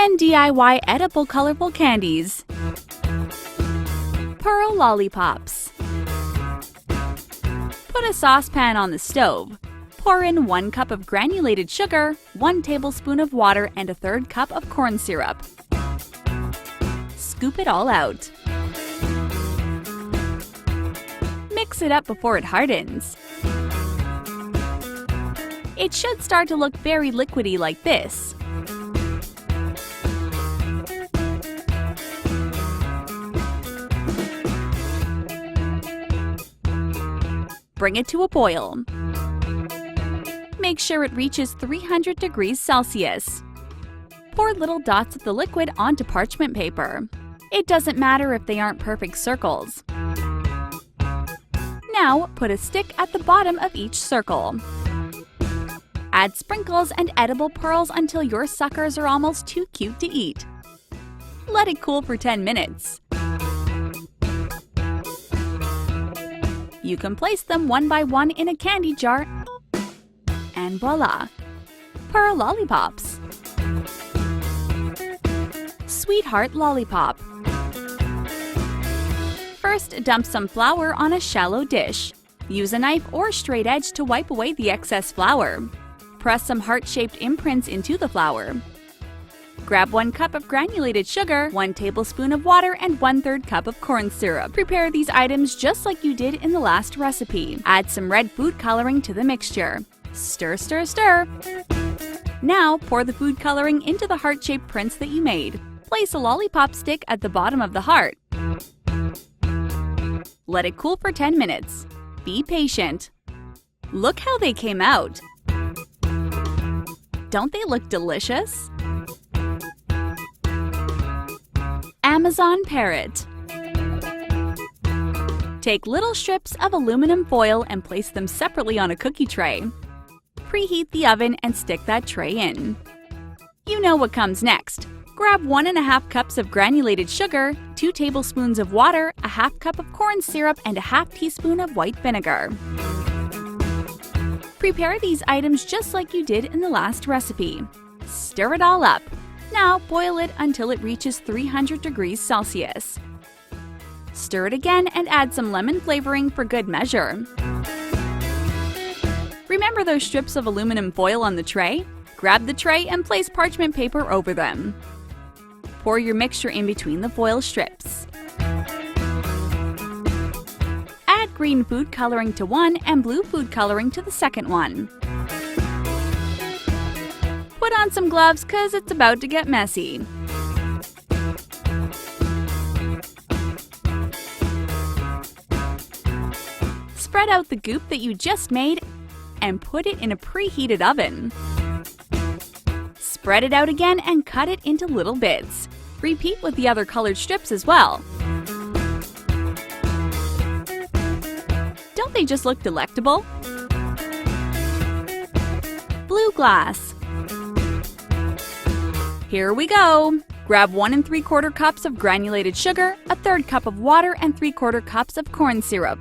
and DIY edible colorful candies. Pearl lollipops. Put a saucepan on the stove. Pour in 1 cup of granulated sugar, 1 tablespoon of water, and a 1/3 cup of corn syrup. Scoop it all out. Mix it up before it hardens. It should start to look very liquidy like this. Bring it to a boil. Make sure it reaches 300 degrees Celsius. Pour little dots of the liquid onto parchment paper. It doesn't matter if they aren't perfect circles. Now, put a stick at the bottom of each circle. Add sprinkles and edible pearls until your suckers are almost too cute to eat. Let it cool for 10 minutes. You can place them one by one in a candy jar, and voila! Pearl lollipops. Sweetheart lollipop. First, dump some flour on a shallow dish. Use a knife or straight edge to wipe away the excess flour. Press some heart-shaped imprints into the flour. Grab 1 cup of granulated sugar, 1 tablespoon of water, and 1/3 cup of corn syrup. Prepare these items just like you did in the last recipe. Add some red food coloring to the mixture. Stir, stir, stir. Now, pour the food coloring into the heart-shaped prints that you made. Place a lollipop stick at the bottom of the heart. Let it cool for 10 minutes. Be patient. Look how they came out. Don't they look delicious? Amazon parrot. Take little strips of aluminum foil and place them separately on a cookie tray. Preheat the oven and stick that tray in. You know what comes next. Grab 1½ cups of granulated sugar, 2 tablespoons of water, a 1/2 cup of corn syrup, and a 1/2 teaspoon of white vinegar. Prepare these items just like you did in the last recipe. Stir it all up. Now boil it until it reaches 300 degrees Celsius. Stir it again and add some lemon flavoring for good measure. Remember those strips of aluminum foil on the tray? Grab the tray and place parchment paper over them. Pour your mixture in between the foil strips. Add green food coloring to one and blue food coloring to the second one. Put on some gloves because it's about to get messy. Spread out the goop that you just made and put it in a preheated oven. Spread it out again and cut it into little bits. Repeat with the other colored strips as well. Don't they just look delectable? Blue glass. Here we go! Grab 1 3/4 cups of granulated sugar, a 1/3 cup of water, and 3/4 cups of corn syrup.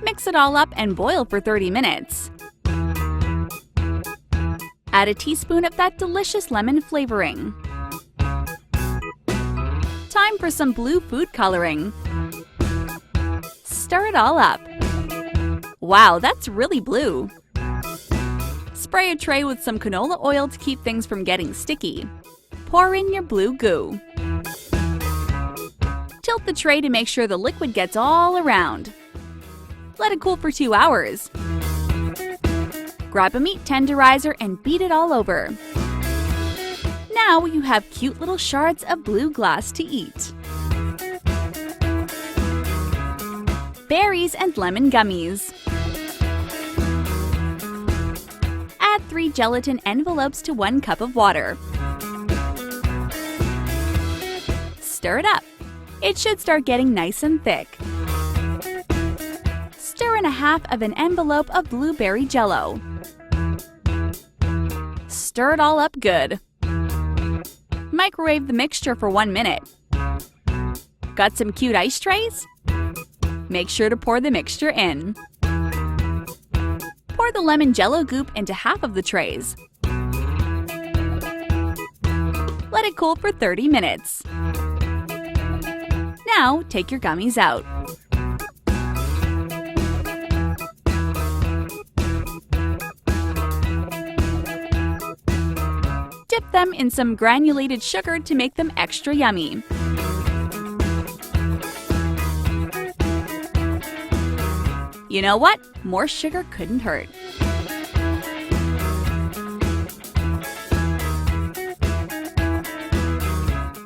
Mix it all up and boil for 30 minutes. Add a teaspoon of that delicious lemon flavoring. Time for some blue food coloring. Stir it all up. Wow, that's really blue. Spray a tray with some canola oil to keep things from getting sticky. Pour in your blue goo. Tilt the tray to make sure the liquid gets all around. Let it cool for 2 hours. Grab a meat tenderizer and beat it all over. Now you have cute little shards of blue glass to eat. Berries and lemon gummies. Add 3 gelatin envelopes to 1 cup of water. Stir it up. It should start getting nice and thick. Stir in a 1/2 of an envelope of blueberry jello. Stir it all up good. Microwave the mixture for 1 minute. Got some cute ice trays? Make sure to pour the mixture in. Pour Pour the lemon jello goop into half of the trays. Let it cool for 30 minutes. Now, take your gummies out. Dip them in some granulated sugar to make them extra yummy. You know what? More sugar couldn't hurt.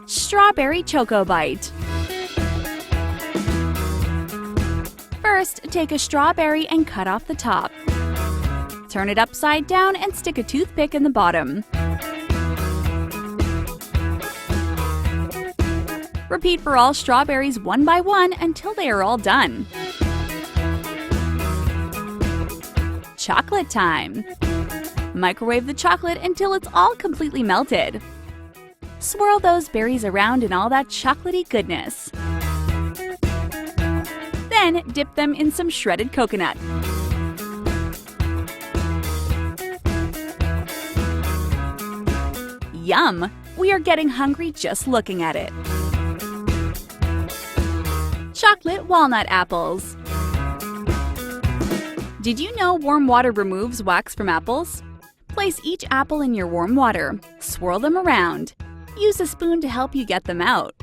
Strawberry Choco Bite. First, take a strawberry and cut off the top. Turn it upside down and stick a toothpick in the bottom. Repeat for all strawberries one by one until they are all done. Chocolate time! Microwave the chocolate until it's all completely melted. Swirl those berries around in all that chocolatey goodness. Then dip them in some shredded coconut. Yum! We are getting hungry just looking at it. Chocolate walnut apples. Did you know warm water removes wax from apples? Place each apple in your warm water. Swirl them around. Use a spoon to help you get them out.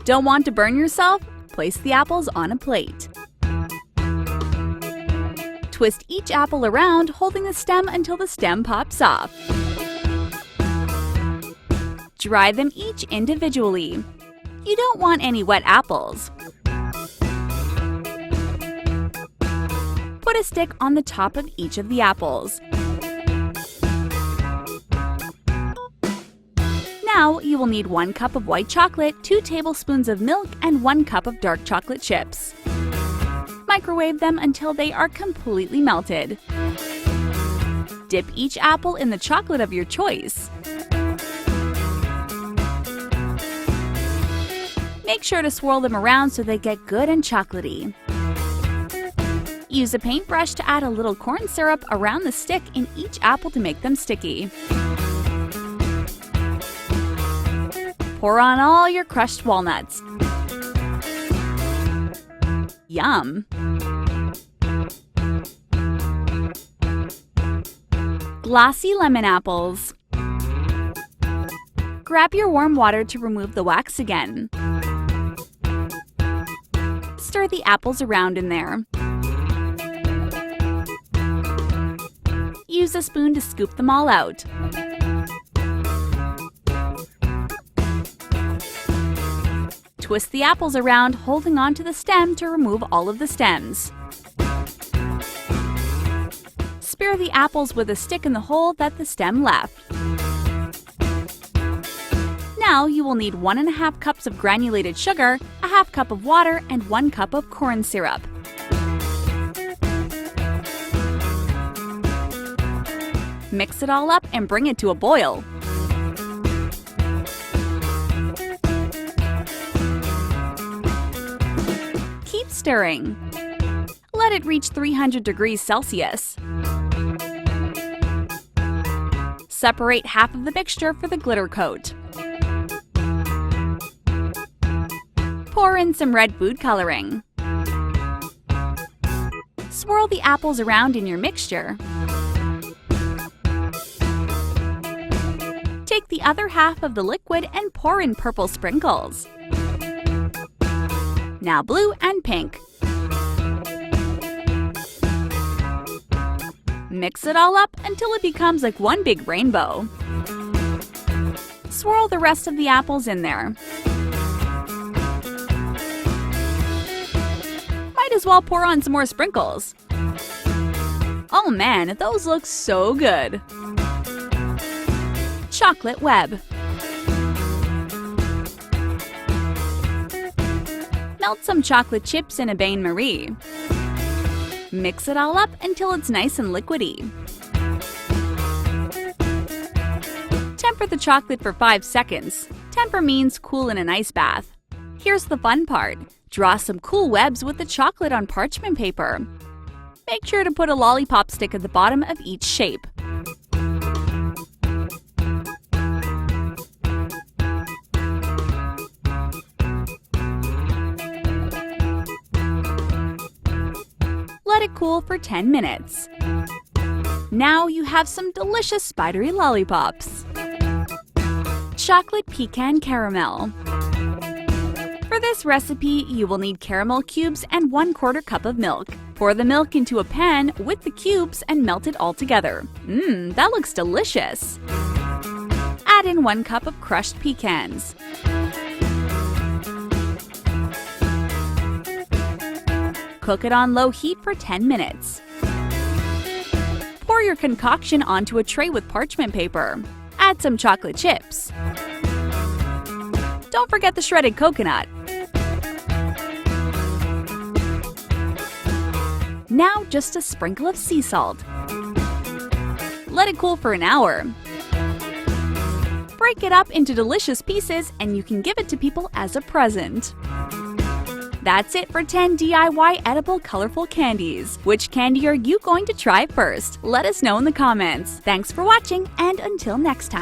Don't want to burn yourself? Place the apples on a plate. Twist each apple around, holding the stem until the stem pops off. Dry them each individually. You don't want any wet apples. Put a stick on the top of each of the apples. Now you will need 1 cup of white chocolate, 2 tablespoons of milk, and 1 cup of dark chocolate chips. Microwave them until they are completely melted. Dip each apple in the chocolate of your choice. Make sure to swirl them around so they get good and chocolatey. Use a paintbrush to add a little corn syrup around the stick in each apple to make them sticky. Pour on all your crushed walnuts. Yum! Glossy lemon apples. Grab your warm water to remove the wax again. Stir the apples around in there. Use a spoon to scoop them all out. Twist the apples around, holding onto the stem to remove all of the stems. Spear the apples with a stick in the hole that the stem left. Now you will need 1½ cups of granulated sugar, a ½ cup of water, and 1 cup of corn syrup. Mix it all up and bring it to a boil. Keep stirring. Let it reach 300 degrees Celsius. Separate half of the mixture for the glitter coat. Pour in some red food coloring. Swirl the apples around in your mixture. Take the other half of the liquid and pour in purple sprinkles. Now blue and pink. Mix it all up until it becomes like one big rainbow. Swirl the rest of the apples in there. Might as well pour on some more sprinkles. Oh man, those look so good! Chocolate web. Melt some chocolate chips in a bain-marie. Mix it all up until it's nice and liquidy. Temper the chocolate for 5 seconds. Temper means cool in an ice bath. Here's the fun part. Draw some cool webs with the chocolate on parchment paper. Make sure to put a lollipop stick at the bottom of each shape. Let it cool for 10 minutes. Now you have some delicious spidery lollipops. Chocolate pecan caramel. For this recipe, you will need caramel cubes and 1/4 cup of milk. Pour the milk into a pan with the cubes and melt it all together. That looks delicious! Add in 1 cup of crushed pecans. Cook it on low heat for 10 minutes. Pour your concoction onto a tray with parchment paper. Add some chocolate chips. Don't forget the shredded coconut. Now just a sprinkle of sea salt. Let it cool for an hour. Break it up into delicious pieces and you can give it to people as a present. That's it for 10 DIY edible colorful candies. Which candy are you going to try first? Let us know in the comments. Thanks for watching, and until next time.